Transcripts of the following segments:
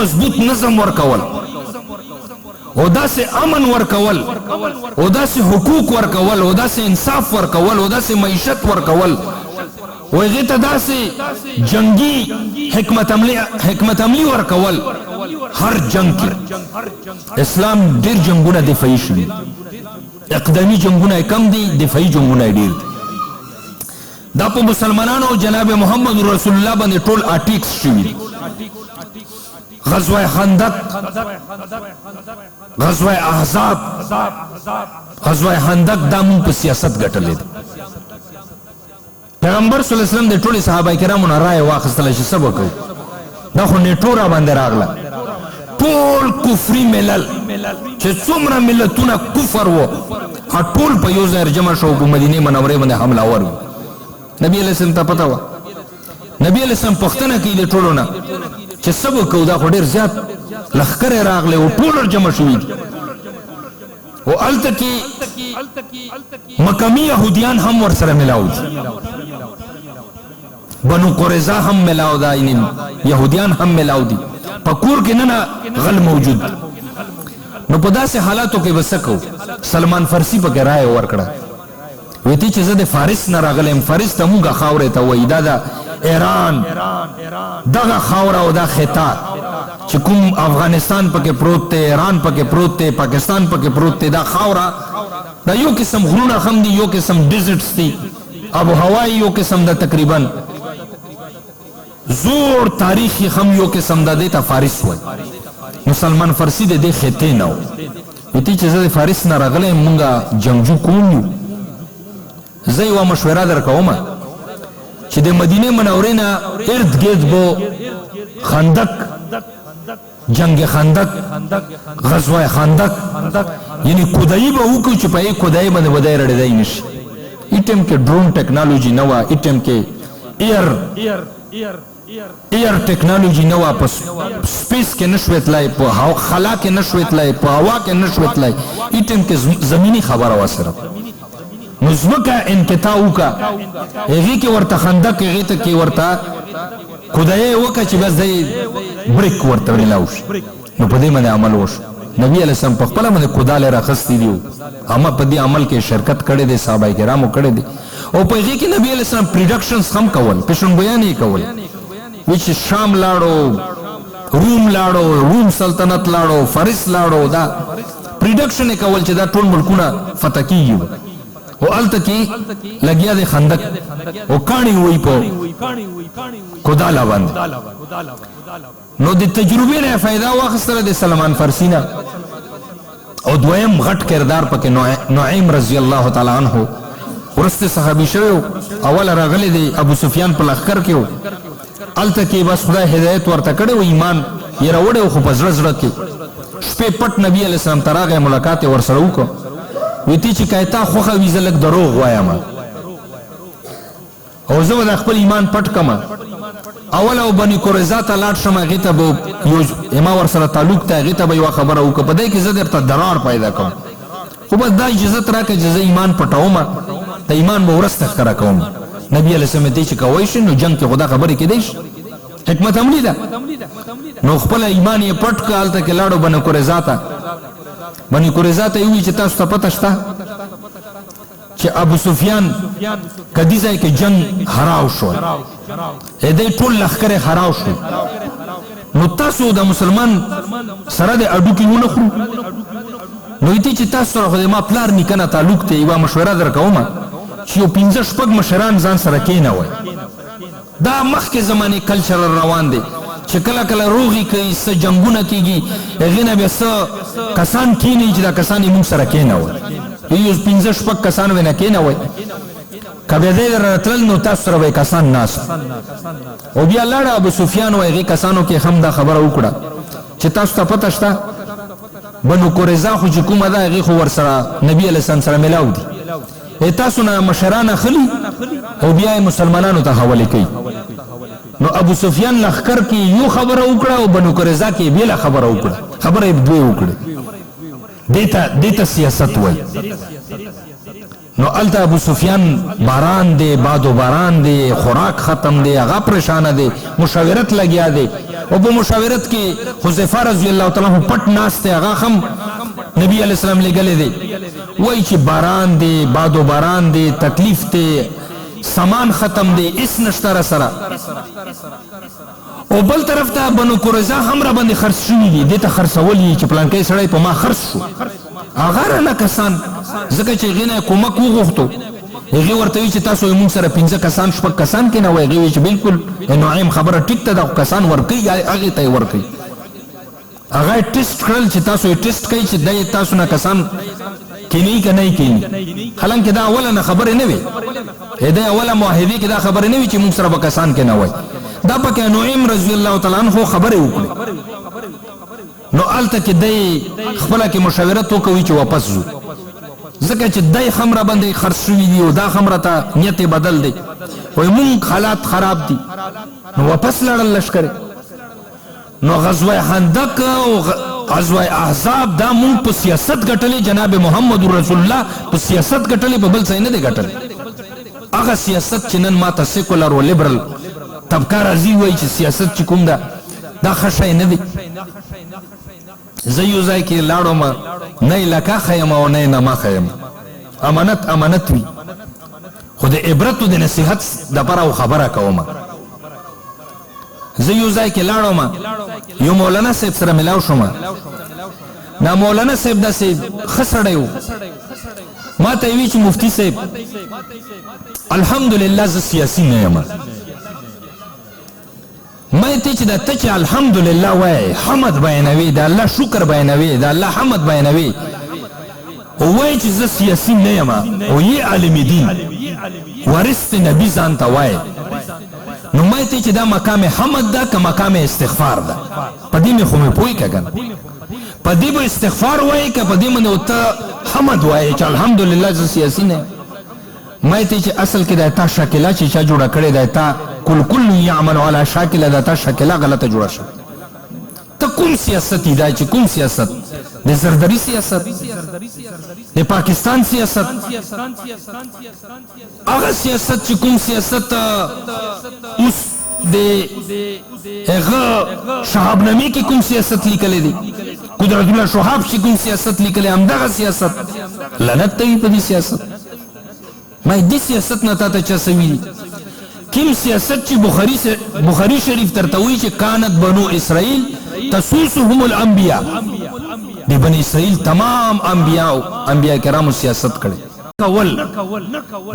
مضبوط نظم ورکول او داسې امن ورکول او داسې حقوق ورکول او داسې انصاف ورکول او داسې معیشت ورکول و هغې ته داسې جنگي حکمت عملي ورکول هر جنگ کې اسلام ډېر جنګونه دفاعي شوي اقدامي جنګونه کم دي دفاعي جنګونه ډېر دي دا په مسلمانانو جناب محمد رسول الله باندې ټول اټیکس شوي دي غزوه خندق غزوه احزاب غزوه خندق دا مونږ په سیاست ګټلې ده پیغمبر صلی الله علیه وسلم د ټولو صحابه کرامو نه رایه واخیستله چې څه به کوو دا خو نیټو را باندې راغله ټول کفري ملل چې څومره ملتونه کفر و ټول په یو ځای جمع شو په مدینې منورې باندې حمله ور و نبی علیه السلام ته پته وه نبی علیه السلام پوښتنه کوي د ټولو نه چې څه به کوو دا خو ډېر زیات لښکرې راغلی و ټول جمع شوي دي او هلته کې مکمي یهودیان هم ورسره ملاو دي بنو قریظه هم ملاو ده یهودیان هم ملاو دي په کور کې نه غل موجود نو په داسې حالاتو کې به څه کوو سلمان فرسي پکې رایه ورکړه ویتی چې زه د فارس نه راغلی یم فارس ته مونږه خاورې ته وایي دا د ایران دغه خاوره او دا خطه چې کوم افغانستان پکې پروت دی ایران پکې پروت دی پاکستان پکې پروت دی دا خاوره دا یو قسم غرونه هم دي یو قسم ډیزرټس دي آب و هوا یو قسم ده تقریبا زور تاریخي هم یو قسم ده دی ته فارس وایي نو سلمان فرسي د دې خطې نه و ویتی چې زه د فارس نه راغلی یم مونږه جنګجو کوم یو زه یوه مشوره درکوم چې د مدینې منورې نه ارد ګرد به خندق جنگ خندق غزوه خندق یعنی کودایي به وکړو چې په یې کودایي باندې ودی رړېدی نه شي ای ټایم کې ډرون ټیکنالوژي نه وه ای ټایم کې ایر ټیکنالوژي نه وه په سپیس کې نه شوی تللی په خلا کې نه شوی تللی په هوا کې نه شوی تللی ای ټایم کې زمیني خبره وه صرف نو ځمکه انقطاع وکړه هغې کې ورته خندق هغې ته کې ورته کودایي وکړه چې بس دی بریک ورته میلاو شي نو په دې باندې عمل وشو نبي علیه السلام په خپله باندې کودالې راخیستي دي په دې عمل کې شرکت کړی دی صحابه کرامو کړی دی او په هغې کې نبي علیه السلام پریډکشنز هم کول پیشنګویان یې کول وی چې شام لاړو روم لاړو روم سلطنت لاړو فارس لاړو دا پریډکشن یې کول چې دا ټول ملکونه فتح کېږي او هلته کې لګیا دی خندق او کاڼي وایي په کوداله باندې نو د تجربې نه فایده واخیستله د سلمان فرسي نه او دویم غټ کردار پکې نعیم رضی الله تعالی عنه وروسته صحابي شوی و اوله راغلی دی ابو سفیان په لښکر کې و هلته کې بس خدای هدایت ورته کړی و ایمان یې راوړی و خو په زړه زړه کې شپې پټ نبي علیه السلام ته راغی ملاقات یې ورسره وکړو ویتی چې که تا خوښه وي زه لږ دروغ وایم او زه به د خپل ایمان پټ کړم اول او بني قریظه ته لاړ شم هغې ته به یو ما ورسره تعلق ته هغې ته به یوه خبره وکړه په دی کې زه درته درار پیدا کوم خو بس دا اجازت راکړه چې زه ایمان پټوم د ایمان به وروسته ښکاره کوم نبي علیه السلام دی چې کوی شي نو جنګ کې خو دا خبرې کیدی شي حکمت عملي ده نو خپل ایمان یې پټ کړه هلته کې لاړو بني قریظه ته بني قریظه ته یې وویل چې تاسو ته پته شته چې ابو سفیان کدي ځای کې جنگ هراو شو دی ټول لښکرې هراو شو نو تاسو د مسلمان سره د اډوکې ونه خورو نو ویتې چې تاسو سره خو د ما پلار نیکه نه تعلق دی یوه مشوره در کومه چې یو 15 شپږ مشران ځان سره کېنوئ دا مخکې زمانې کلچر روان دی چې کله کله روغې کوي څه جنګونه کېږي هغې نه بیا څه کسان کېنوي چې دا کسان یې موږ سره کېنوئ یو 15 شپږ کسان ونه کېنوئ که بیا دی راتلل نو تاسو سره به یې کسان ناست او بیا لاړه ابو سفیان و هغې کسانو کې هم دا خبره وکړه چې تاسو ته پته شته بنو قریظه خو چې کومه ده هغې خو ورسره نبي علیه السلام سره میلاو دي تاسو نه مشران اخلي او بیا یې مسلمانانو ته حوالې کوي نو ابو سفیان لښکر کې یو خبره وکړه او بنو قریظه کې بېله خبره وکړه خبره یې دوی وکړه دې ته سیاست وایي نو الته ابو سفیان باران دی باد و باران دی خوراک ختم دی هغه پریشانه دی مشاورت لګیا دی او په مشاورت کې حذیفه رضی الله تعالی عنہ پټ ناست هغه هم نبی علیہ السلام لګلې دی وای چې باران دی باد و باران دی تکلیف دی سامان ختم دی اس نشتره سره او بل طرف ته بنو قریظه هم را باندې خرڅ شوي دي دې ته خرڅولي چې پلانکی سړی په ما خرڅ شو هغه رانه کسان ځکه چې هغې نه کومک وغوښتو هغې ورته وي چې تاسو موږ سره 5 کسان 6 کسان کې نه وای هغې وي چې بلکل نعیم خبره ټیک ته ده کسان ورکوي هغې ته یې ورکوي هغه یې ټیسټ کړل چې تاسو یې ټیسټ کوئ چې دی تاسو نه کسان کینی که نه کینی حالانکه دا اوله نه خبرې نه وي د اوله معاهدې کې دا خبرې نه وي چې موږ سره به کسان کې نه وای دا پکې نعیم رضی الله تعالی عنہ خبرې وکړې نو هلته کې دی خپله کې مشاورت وکوي چې واپس ځو ځکه چې دی هم را باندې خرڅ شوي دي او دا هم راته نیت بدل دی وایي مونږ حالات خراب دي نو واپس لاړل لشکرې نو غزوه خندق او غزوه احزاب دا مونږ په سیاست ګټلې جناب محمد رسول الله په سیاست ګټلې په بل څه نه دی ګټلې هغه سیاست چې نن ماته سیکولر او لیبرل طبقه راځي وایي چې سیاست چې کوم ده دا ښه شی نه دی زه یو ځای کې لاړم نه یې لکه ښیم او نه یې نما ښیم امانت امانت وي خو د عبرت او د نصیحت دپاره او خبره کوم زه یو ځای کې لاړم یو مولانا صاحب سره ملاو شوم دا مولانا صاحب داسې ښه سړی و ما ته یې وي چې مفتي صاحب الحمدلله زه سیاسي نه یم ما ته چې دا ته چې الحمدلله وایي حمد بیانوي د الله شکر بیانوي د الله حمد بیانوي او وایي چې زه سیاسي نه یم او یې عالم دین ورث نبي ځان ته وایي نو ما ته چې دا مقام حمد ده که مقام استغفار ده په دې مې خو مې پوهې که کنه په دې به استغفار وایي که په دې باندې ته حمد وایي چې الحمدلله زه سیاسي نه یم ما ته چې اصل کې دا تا شاکله چې چا جوړه کړې ده تا کل یعمل علی شاکله دا تا شاکله غلطه جوړه شوه ته کوم سیاست دا چې کوم سیاست د زردری سیاست د پاکستان سیاست هغه سیاست چې کوم سیاست اوس د هغه شهابنامې کې کوم سیاست لیکلی دی قدرت الله شهاب چې کوم سیاست لیکلی همدغه سیاست لعنت ته وي په دې سیاست ما دې سیاست نه تا ته چا سوي دي کم سیاست چې بخاری شریف ترته وایي چې کانت بنو اسرائیل تسوسهم الانبیاء د بني اسرائیل تمام انبیاء کرامو سیاست کړي کول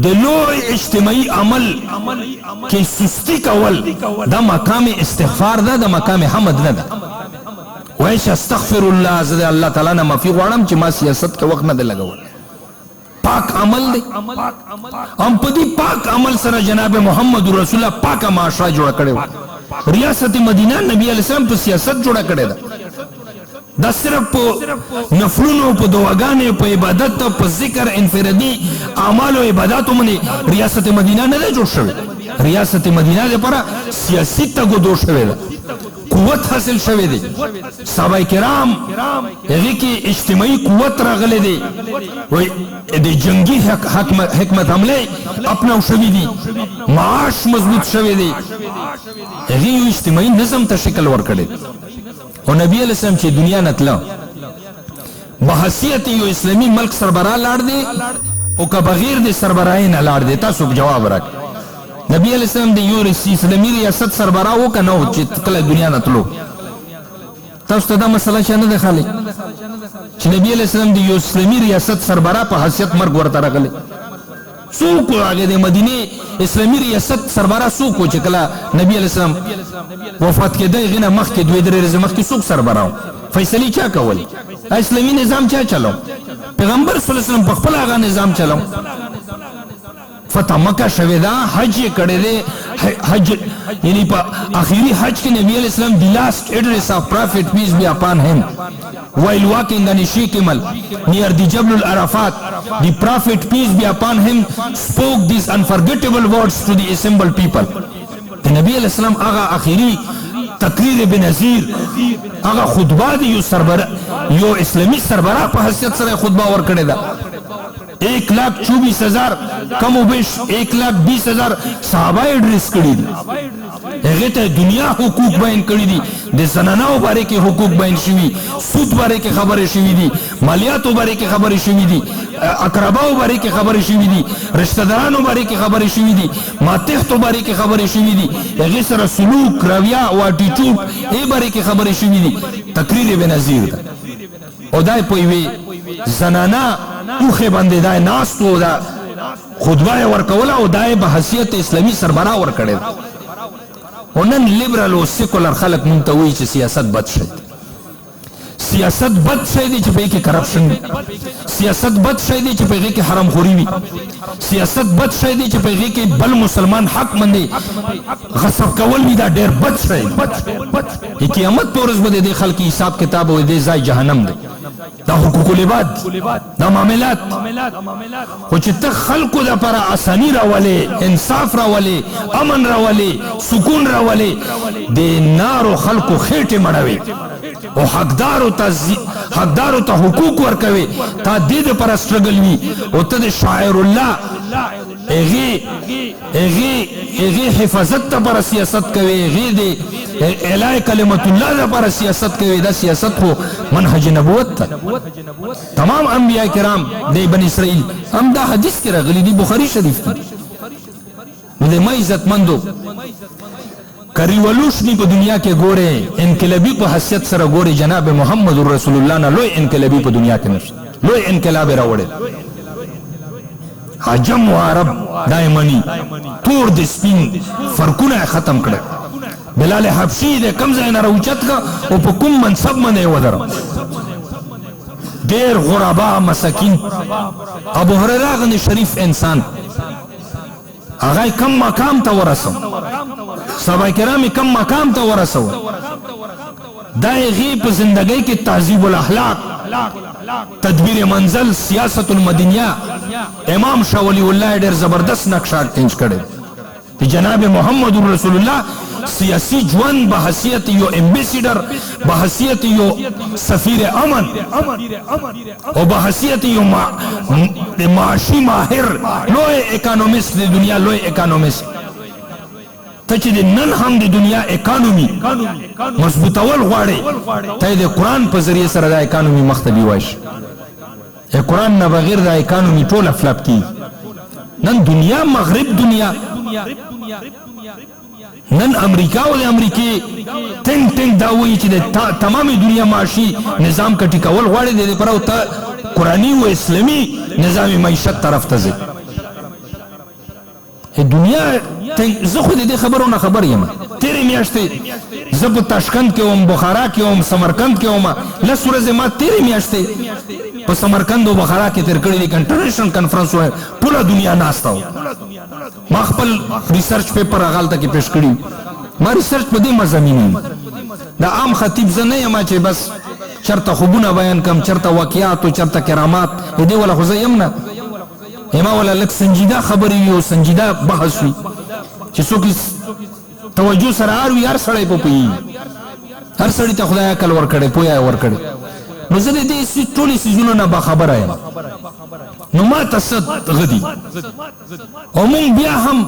د لوی اجتماعي عمل کې سستی کول دا مقام استغفار ده د مقام حمد نه ده وایي چې استغفر الله زه د الله تعالی نه معافي غواړم چې ما سیاست کې وخت نه دی لګول پاک عمل دی هم په دې پاک عمل سره جناب محمد رسول الله پاکه معاشره جوړه کړې وه ریاست مدینه نبی علیه السلام په سیاست جوړه کړې ده دا صرف په نفلونو په دعاګانې په عبادت په ذکر انفرادي اعمالو عباداتو باندې ریاست مدینه نه ده جوړ شوې ریاست مدینه دپاره سیاسي تګودو شوې ده قوت حاصل شوی دی صحابه کرام هغې کې اجتماعي قوت راغلی دی د جنگي حکمت حملې اپناو شوي دي معاش مضبوط شوی دی هغې یو اجتماعي نظم ته شکل ورکړی او نبی علیه السلام چې دنیا نه تله بحیثیت یو اسلامي ملک سربراه لاړ دی او که بغیر د سربراهۍ نه لاړ دی تاسو جواب راکړئ نبی علیہ السلام دی یو اسلامی ریاست سربراہ و که نو چې کله دنیا نه تلو تاسو ته دا مسله چا نه دی خالی چې نبی علیہ السلام دی یو اسلامی ریاست سربراہ په حیثیت مرګ ورته راغلی څوک و هغې د مدینې اسلامي ریاست سربراہ څوک و چې کله نبی علیہ السلام وفات کېده هغې نه مخکې 2-3 ورځې مخکې څوک سربراہ و فیصلې چا کول اسلامي نظام چا چلو پیغمبر صلی الله علیه وسلم په خپل هغه نظام چلو فتح مکہ شوی دا حج یې کړی دی حج یعنی په آخري حج کې نبی علیہ السلام the last address of prophet peace be upon him while walking on a she camel near the Jabal al-Arafat the prophet peace be upon him spoke these unforgettable words to the assembled people the نبی علیہ السلام هغه آخري تقریر بنظیر هغه خطبه دی یو اسلامي سربراہ په حیثیت سره خطبه ورکړې ده 1,24,000 کم و بیش 1,20,000 صحابه ایڈریس کړي دي هغه ته دنیا حقوق بیان کړي دي د زنانو باره کې حقوق بیان شوي سود باره کې خبرې شوي دي مالیاتو باره کې خبرې شوي دي اقرباو باره کې خبرې شوي دي رشتہ دارانو باره کې خبرې شوي دي ماتحتو باره کې خبرې شوي دي هغې سره سلوک رویه او اټیټیوډ ای باره کې خبرې شوي دي تقریر بنظیر ده او دا په یوې زنانه اوښې باندې دا ناست و دا خطبه یې ورکوله او دا یې په حیثیت اسلامي سربراہ ورکړی ده او نن لیبرل او سیکولر خلک مونږ ته وایي چې سیاست بد شی دی سیاست بد شی دی چې په هغې کې کرپشن وي سیاست بد شی دی چې په هغې کې حرامخوري وي سیاست بد شی دی چې په هغې کې بل مسلمان حق باندې غصب کول وي دا ډېر بد شی دی د قیامت په ورځ به د دې خلکو حساب کتاب او د دې ځای جهنم دی دا حقوق العباد دا معاملات خو چې ته خلکو دپاره اساني راولې انصاف راولې امن راولې سکون راولې د نارو خلکو خېټې مړوې او حقدارو ته حقوق ورکوي تا دې دپاره سټرګل وي او ته د شاعر الله هغې حفاظت دپاره سیاست کوي هغې د اعلی کلمت الله دپاره سیاست کوي دا سیاست خو منهج نبوت ته تمام انبیاء کرام د بني اسرائیل هم دا حدیث کې راغلی دی بخاري شریف کې نو د ما عزتمندو که ریولوشنی په دنیا کې ګورې انقلابي په حیثیت سره ګورې جناب محمد رسول الله نه لوی انقلابي په دنیا کې نشته لوی انقلاب یې راوړی عجم و عرب دا یې مني تور د سپین فرقونه یې ختم کړی بلال حبشي د کم ځای نه راوچت کا او په کوم منصب باندې یې ودره ډېر غربا مساکین ابو هریره غوندې شریف انسان هغه یې کم مقام ته ورسو صحابه کرام یې کم مقام ته ورسو دا یې هغې په زندګۍ کې تهذیب الاخلاق تدبیر منزل سیاست المدینه امام شاه ولی الله ډېر زبردست نقشه ټینج کړی د جناب محمد رسول الله سیاسی ژوند به حیثیت یو امبیسیډر به حیثیت یو سفیر امن او به حیثیت یو معاشي ماهر لوی اکانومیست د دنیا لوی اکانومیست ته چې د نن هم د دنیا اکانومي مضبوطول غواړې ته د قرآن په ذریعه سره دا اکانومي مخته بیوای شي قرآن نه بغیر دا اکانومي ټوله فلپ کېږي نن دنیا مغرب دنیا نن امریکا او د امریکې ټینګ دا وایي چې د تمامې دنیا معاشي نظام که ټیکول غواړې د دې لپاره ته قرآني و اسلامي نظام معیشت طرف ته ځې دنیا زه خو د دې خبرو نه خبر یم تېرې میاشتې زه په تاشکند کې وم بخارا کې وم سمرقند کې وم لس ورځې ما تېرې میاشتې په سمرقند او بخارا کې تېر کړي دي انټرنیشنل کنفرنس و ټوله دنیا ناسته وه ما خپل ریسرچ پیپر هغه هلته کې پیش کړي ما ریسرچ په دې مضامین د عام خطیب زه نه یم چې بس چېرته خوبونه بیان کړم چېرته واقعات او چېرته کرامات د دې وله خو زه یم نه ما ولا لږ سنجیده خبرې وي او سنجیده بحث وي چې څوک توجه سره هر وي هر سړی په پوهېږي هر سړي ته خدای عقل ورکړی پوهه یې ورکړې نو زه د دې ټولې څیزونو نه باخبره یم نو ما ته څه غدي او مونږ بیا هم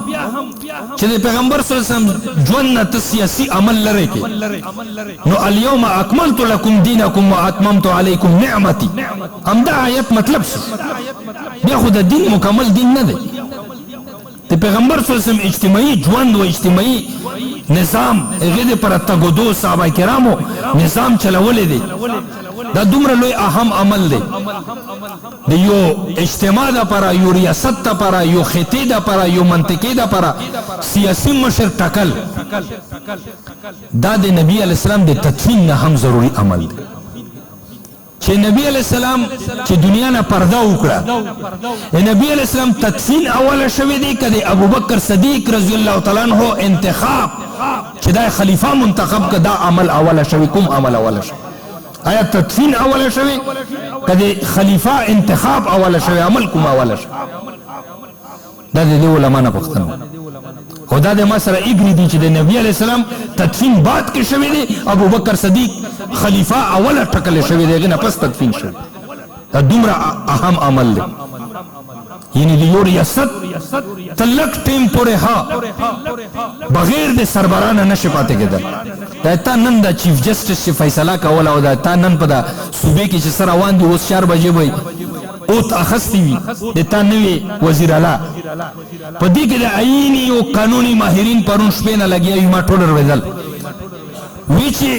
چې د پیغمبر صلی الله علیه وسلم ژوند نه ته سیاسي عمل لرې کې نو الیوم اکملت لکم دینکم واتممت علیکم نعمتي همدا آیت مطلب څه بیا خو د دین مکمل دین نه دی د پیغمبر صلی الله علیه وسلم اجتماعي ژوند و اجتماعي نظام هغې دپاره تګودو صحابه کرامو نظام چلولی دی دا دومره لوی اهم عمل دی د یو اجتماع دپاره یو ریاست دپاره یو خطې دپاره یو منطقې دپاره سیاسي مشر ټاکل دا د نبي علیه السلام د تدفین نه هم ضروري عمل دی چې نبی علیہ السلام چې دنیا نه پرده وکړه نبی علیہ السلام تدفین اوله شوی دی که د ابوبکر صدیق رضی الله تعالی عنہ انتخاب چې دا خلیفہ منتخب که دا عمل اوله شوی کوم عمل اوله شوی آیا تدفین اوله شوی که د خلیفہ انتخاب اوله شوی عمل کوم اوله شوی دا د دې علما نه پوښتنه خو دا د ما سره اګري دي چې د نبي علیه السلام تدفین بعد کې شوی دی ابوبکر صدیق خلیفہ اوله ټاکلی شوی دی هغې نه پس تدفین شوی دا دومره اهم عمل دی یعنی د یو ریاست ته لږ ټیم پورې بغیر د سربرانه نشي پاتې کېدل. دا تا نن د چیف جسټس چې فیصله کوله او دا تا نن په د صوبې کې چې څه روان دي اوس 4 بجې به اوت اخستی وي د تا نوی وزیر اعلی په دې کې د آئیني او قانوني ماهرین پرون شپې نه لګیا وي. ما ټول ورېدل وی چې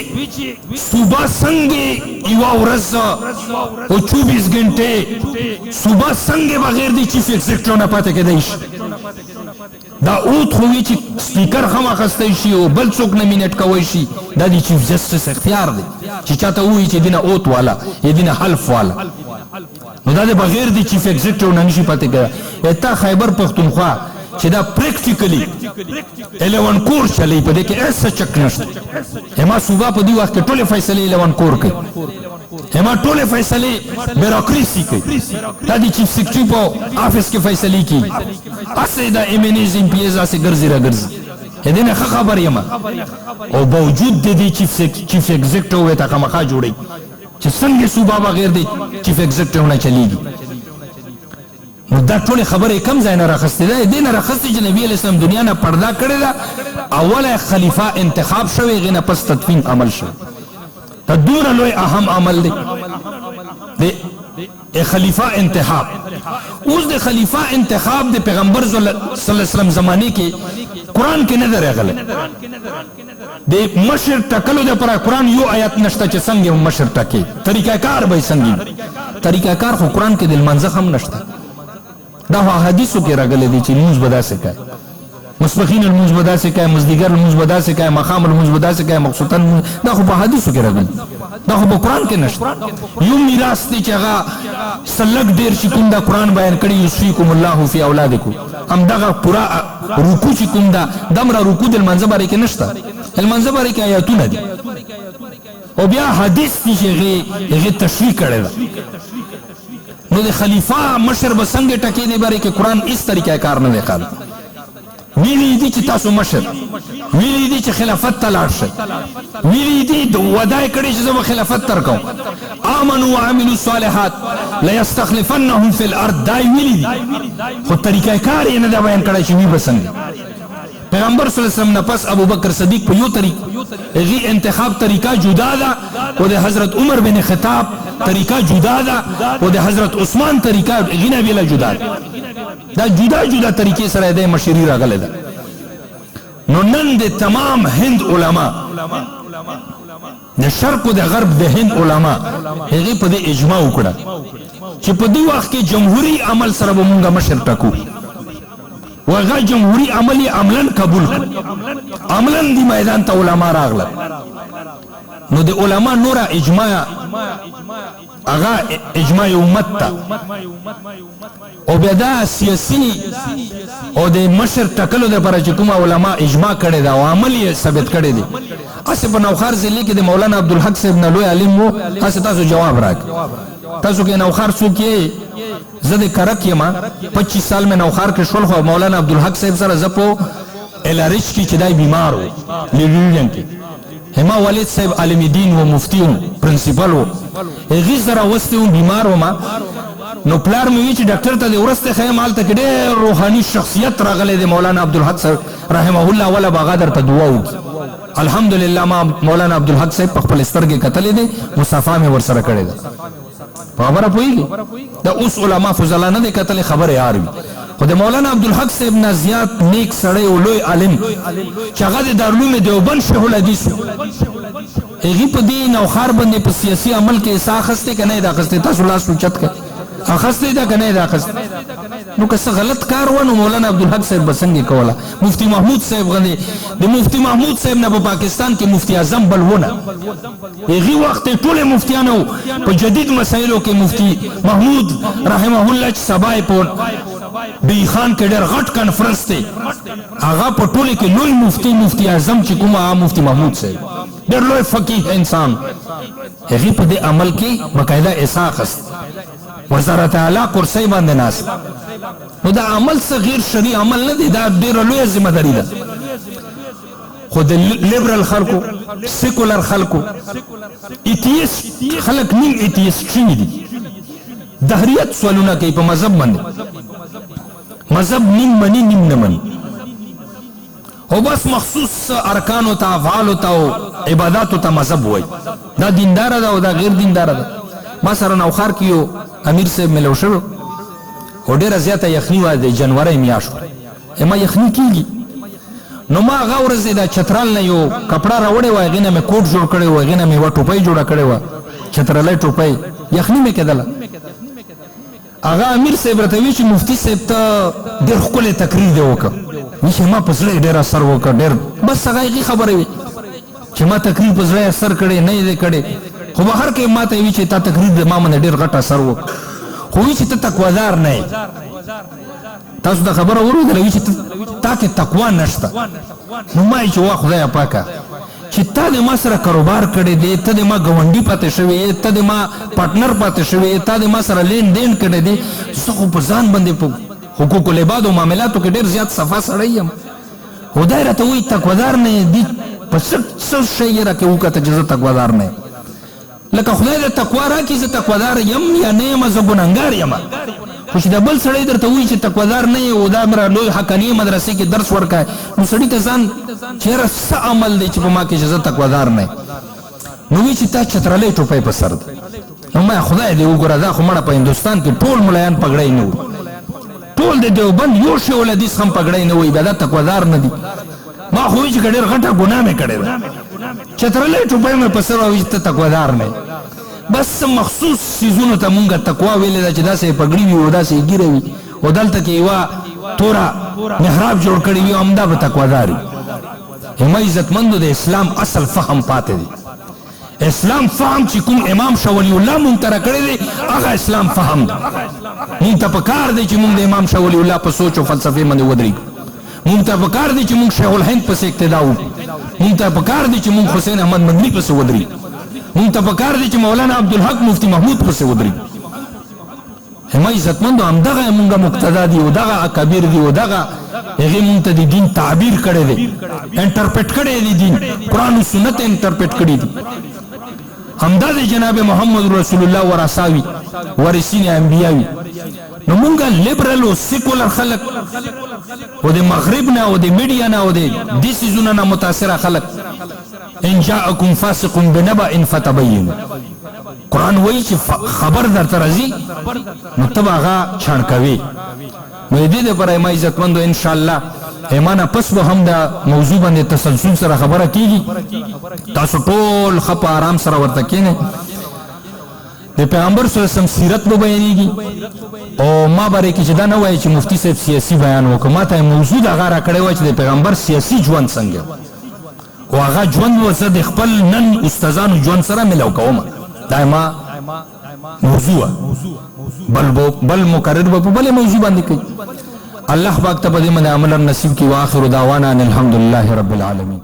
صوبه څنګه یوه ورځ او 24 غنټې صوبه څنګه بغیر د چیف ایگزیکټیو نه پاتې کېدی شي. دا اوت خو وی چې سپیکر هم اخیستی شي او بل څوک نامینیټ کوی شي. دا د چیف جسټس اختیار دی چې چاته ووایي چې دینه اوت والا یا دینه حلف والا. نو دا د بغیر د چیف ایگزیکټیو نه نشي پاتې کېدی. تا خیبر پښتونخوا چې دا پریکټیکلی 11 کور چلی په دې کې ایسا چک نشته. هما صوبه په دې وخت کې ټولې فیصلې 11 کور کوي. هما ټولې فیصلې بیروکراسي کوي. دا د چیف سیکرټري په آفس کې فیصلې کوي. اسې دا ایم ان ایز ایم پی ایز اسې ګرځي را ګرځي. دې نه ښه خبر یم او باوجود د دې چیف ایگزیکټیو ته خامخا جوړي چې څنګه صوبه بغیر د چیف ایگزیکټیو نه چلیږي. نو دا ټولې خبرې کم ځای نه راخستې ده. دې نه راخستې چې نبي علیه السلام دنیا نه پرده کړې ده. اوله خلیفه انتخاب شوی، هغې نه پس تدفین عمل شوی. دا دومره لوی اهم عمل دی د خلیفه انتخاب. اوس د خلیفه انتخاب د پیغمبر صلی الله علیه وسلم زمانه کې قرآن کې نه دی راغلی. د مشر ټاکلو دپاره قرآن یو آیت نشته چې څنګه مشر ټاکي. طریقه کار به یې څنګه وي. طریقه کار خو قرآن کې د لمانځه هم نشته. دا حدیثو کې راغلی دی چې لمونځ به داسې کوي، ماسپښین لمونځ به داسې کوي، مازدیګر لمونځ به داسې کوي، ماښام لمونځ به داسې کوي، مخصوصا دا خو په حدیثو کې راغلی. دا خو په قرآن کې نشته. یو میراث دی چې هغه سلک ډېر چې کوم دا قرآن بیان کړي یوصیکم الله فی اولادکم، همدغه پوره رکوع چې کوم ده دمره رکوع د لمانځه باره کې نشته. لمانځه باره کې آیاتونه دي او بیا حدیث دی چې هغې تشریح کړې ده. نو د خلیفہ مشر به څنګه ټکې دی باره کې قرآن هېڅ طریقه کار نه دی ښالی. ویلي دي چې تاسو مشر، ویلي دي چې خلافت ته لاړ شئ، ویلي دي وعده یې کړې چې زه به خلافت درکوم. آمنوا وعملوا الصالحات لیستخلفنهم فی الارض، دا یې ویلي دي خو طریقه کار یې نه دی بیان کړی چې وي به څنګه. پیغمبر صلی الله علیه وسلم نه پس ابوبکر صدیق په یو طریق هغې انتخاب طریقه جدا ده او د حضرت عمر بن خطاب طریقه جدا ده او د حضرت عثمان طریقه هغې نه بېله جدا ده. دا جدا جدا طریقې سره د مشري راغلی ده. نو نن د تمام هند علما د شرق او د غرب د هند علما هغې په دې اجماع وکړه چې په دې وخت کې جمهوري عمل سره به مونږ مشر ټاکو و هغه جمهوري عمل یې عملاً قبول کړ. عملاً دې میدان ته علما راغله. نو د علما نوره اجماع هغه اجماع امت ته او بیا دا سیاسي او د مشر ټاکلو دپاره چې کومه علما اجماع کړې ده او عمل یې ثابت کړی دی. هسې په نوخار ضلع کې د مولانا عبدالحق صاحب نه لوی عالم و. هسې تاسو جواب راکړئ. تاسو کې نوخار څوک یې؟ زه د کرک یم. 25 سال مې نوخار کې شول خو مولانا عبدالحق صاحب سره زه په الارچ کې چې دی بیمار و لیډویډن کې هما والد صاحب عالم دین و مفتی و پرنسپل و هغې سره وستی و بیمار وما. نو پلار مې وی چې ډاکټر ته د ورسته ښیم هلته کې ډېر روحاني شخصیت راغلی دی مولانا عبدالحق صاحب رحمه الله وله به هغه درته دعا وکړي. الحمدلله ما مولانا عبدالحق صاحب په خپل سترګې کتلی دی، مصافه مې ورسره کړې ده. په خبره پوهېږي؟ دا اوس علما فضلا نه دی کتلی، خبرې یار وي. خو د مولانا عبدالحق صاحب نه زیات نیک سړی او لوی عالم چې هغه د دارالعلوم دیوبند شیخ الحدیث و. هغې په دې نوخار باندې په سیاسي عمل کې حصه اخیستې که نه یې ده اخیستې؟ تاسو لاس اوچت کړئ. اخیستې ده که نه یې ده اخیستې؟ نو که څه غلط کار و نو مولانا عبدالحق صاحب به څنګه کوله؟ مفتی محمود صاحب غندې د مفتی محمود صاحب نه په پاکستان کې مفتی اعظم بل ونه هغې وخت یې ټولې مفتیانو په جدید مسایلو کې مفتی محمود رحمه الله چې سبا یې په بیخ خان کې ډېر غټ کنفرنس دی هغه په ټولې کې لوی مفتی اعظم چې کوم هغه مفتی محمود صاحب ډېر لوی فقیه انسان هغې په دې عمل کې باقاعده حصه اخیست. وزارت اعلی کرسۍ باندې ناست. نو دا عمل څه غیر شرعي عمل نه دی، دا ډېره لویه ذمه داري ده. خو د لیبرل خلکو سیکولر خلکو ایتیست خلک نیم ایتیست شوي دي، دهریت سوالونه کوي په مذهب باندې مذهب نیم منی نیم نه منی او بس مخصوص ارکانو ته افعالو ته او عباداتو ته مذهب وای دا دینداره ده او دا غیر دینداره ده ما سره نوخار کې یو امیر صاحب ملو شو او ډېره زیاته یخني وه د جنورۍ میاشت ما یخني کېږي نو ما هغه ورځ د چترال نه یو کپړه راوړې وه هغې نه مې کوټ جوړ کړی و هغې نه مې یوه ټوپۍ جوړه کړې وه چترلی ټوپۍ یخني مې کېدله هغه امیر صاحب راته وی چې مفتي صاحب ته ډېر ښکلی تقریر دی وکړه چې ما په زړه یې ډېر اثر وکړ ډېر بس هغه هغې خبرې وې چې ما تقریر په زړه اثر کړی نه یې دی کړی خو بهر کې ما ته وی چې تا تقریر د ما باندې ډېر غټ اثر وکړ خو وی چې ته تقوادار نه یې تاسو دا خبره واورېدله وی چې تا کې تقوا نشته نو ما یې چې وا خدایه پاکه چې تا د ما سره کاروبار کړی دی ته د ما ګاونډي پاتې شوی ته د ما پارټنر پاتې شوی تا د ما سره لین دین کړی دی زه خو په ځان باندې په حقوق العباد او معاملاتو کې ډېر زیات صفا سړی یم خدای راته وایي تقوادار نه یې دي په څه شی یې راکې وکړه چې زه تقوادار نه یم لکه خدای د تقوا راکړي زه تقوادار یم یا نه یم زه ګنهګار یم خو چې د بل سړی درته وایي چې تقوادار نه یې او دا مره لوی حقانیې مدرسې کې درس ورکوي نو سړي ته ځان چېره څه عمل دی چې په ما کې چې زه تقوادار نه یم نو وایي چې تا چترلی ټوپۍ په سر دی نو ما خدای دې وګوره دا خو مړه په هندوستان کې ټول ملایان پګړی نه وي ټول د دیوبند یو شی ولدیس هم پګړی نه وي بیا دا تقوادار نه دي ما خو وایي چې که ډېر غټه ګناه مې کړې ده چترلی ټوپۍ مې په سر وایي چې ته تقوادار نه بس مخصوص سیزونو ته مونږه تقوا ویلې ده چې داسې پګړي وي او داسې ګیره وي او دلته کې یوه توره محراب جوړ کړی وي همدا به تقوادار وي ما عزتمندو د اسلام اصل فهم پاتې دی اسلام فهم چې کوم امام شاه ولی الله مونږ ته راکړی دی هغه اسلام فهم دی مونږ ته پکار دی چې مونږ د امام شاه ولی الله په سوچ او فلسفې باندې ودرېږو مونږ ته پکار دی چې مونږ شیخ الهند پسې اقتدا وکړو مونږ ته پکار دی چې مونږ حسین احمد مدني پسې ودرېږو مونږ ته پکار دی چې مولانا عبدالحق مفتی محمود پسې ودرېږو ما عزتمندو همدغه مونږه مقتدا دي او دغه اکابر دي او دغه هغې مونږ ته د دین تعبیر کړی دی انټرپریټ کړی دی دین قرآن و سنت انټرپریټ کړي دي همدا د جناب محمد رسول الله ورثاوي ورثین انبیاوي نو مونږه لیبرل او سیکولر خلک او د مغرب نه او د میډیا نه او د دې څیزونو نه متاثره خلک ان جاءکم فاسق بنبأ فتبینوا قرآن وایي چې خبر درته راځي نو ته به هغه چھاڼ کوې نو د دې دپاره ما عزتمندو انشاءالله ما نه پس به هم د موضوع باندې تسلسل سره خبره کېږي تاسو ټول ښه په آرام سره ورته کښېنئ د پیغمبر صلی الله علیه وسلم سیرت به بیانېږي او ما باره کې چې دا نه وایي چې مفتي صاحب سیاسي بیان وکړه ما ته موضوع د هغه راکړی وای چې د پیغمبر سیاسي ژوند څنګه او هغه ژوند به زه د خپل نن استادانو ژوند سره ملو کوم دا ما موضوع بل مقرر به په بلې موضوع باندې کوي الله پاک ته په دې باندې عمل نصیب کړي واخر دعوانا ان الحمد لله رب العالمین